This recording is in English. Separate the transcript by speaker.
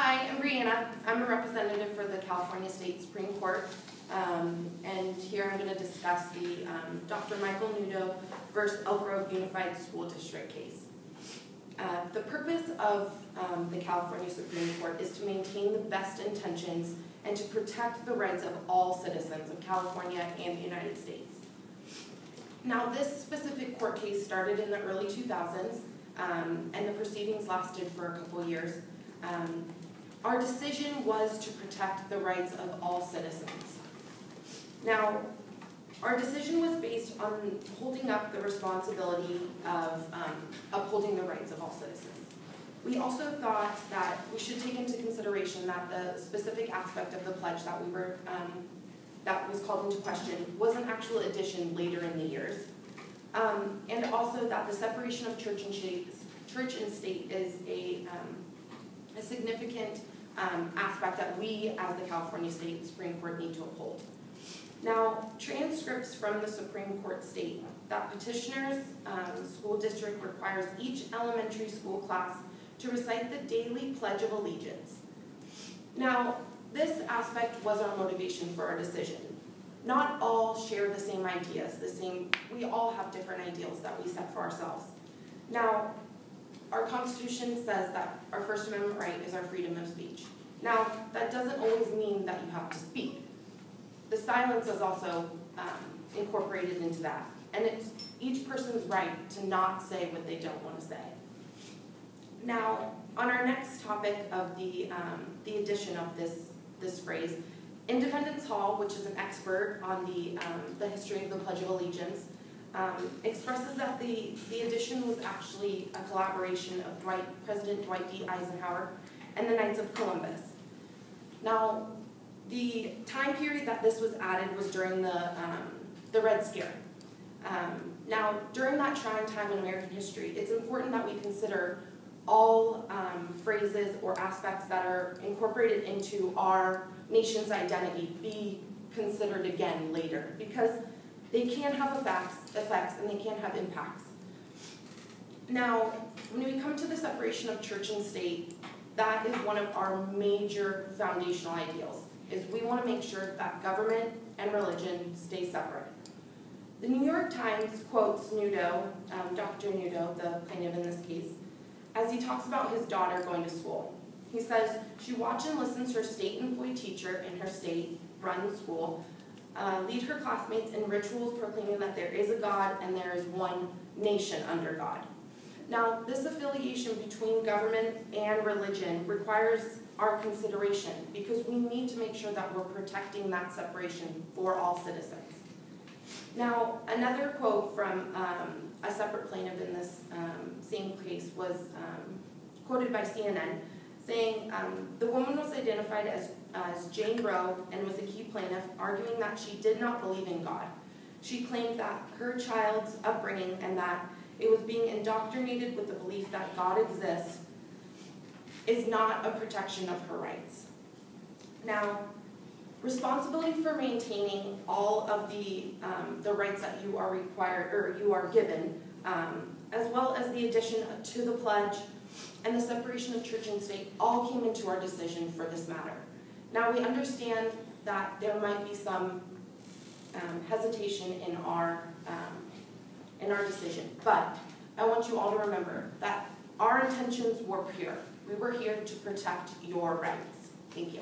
Speaker 1: Hi, I'm Breanna. I'm a representative for the California State Supreme Court, and here I'm going to discuss the Dr. Michael Nudo versus Elk Grove Unified School District case. The purpose of the California Supreme Court is to maintain the best intentions and to protect the rights of all citizens of California and the United States. Now, this specific court case started in the early 2000s, and the proceedings lasted for a couple years. Our decision was to protect the rights of all citizens. Now, our decision was based on holding up the responsibility of upholding the rights of all citizens. We also thought that we should take into consideration that the specific aspect of the pledge that was called into question was an actual addition later in the years, and also that the separation of church and state is a significant aspect that we, as the California State Supreme Court, need to uphold. Now, transcripts from the Supreme Court state that petitioner's school district requires each elementary school class to recite the daily Pledge of Allegiance. Now, this aspect was our motivation for our decision. Not all share the same ideas, we all have different ideals that we set for ourselves. Now, our Constitution says that our First Amendment right is our freedom of speech. Now, that doesn't always mean that you have to speak. The silence is also incorporated into that. And it's each person's right to not say what they don't want to say. Now, on our next topic of the addition of this phrase, Independence Hall, which is an expert on the history of the Pledge of Allegiance, expresses that the addition was actually a collaboration of President Dwight D. Eisenhower and the Knights of Columbus. Now, the time period that this was added was during the Red Scare. Now, during that trying time in American history, it's important that we consider all phrases or aspects that are incorporated into our nation's identity be considered again later, because they can have effects and they can have impacts. Now, when we come to the separation of church and state, that is one of our major foundational ideals, is we want to make sure that government and religion stay separate. The New York Times quotes Nudo, Dr. Nudo, the plaintiff in this case, as he talks about his daughter going to school. He says, she watched and listens to her state-employed teacher in her state-run school lead her classmates in rituals proclaiming that there is a God and there is one nation under God. Now, this affiliation between government and religion requires our consideration because we need to make sure that we're protecting that separation for all citizens. Now, another quote from a separate plaintiff in this same case was quoted by CNN, saying, the woman was identified as Jane Roe and was a key plaintiff, arguing that she did not believe in God. She claimed that her child's upbringing and that it was being indoctrinated with the belief that God exists is not a protection of her rights. Now, responsibility for maintaining all of the rights that you are required or you are given, as well as the addition to the pledge and the separation of church and state, all came into our decision for this matter. Now, we understand that there might be some hesitation in our decision, but I want you all to remember that our intentions were pure. We were here to protect your rights. Thank you.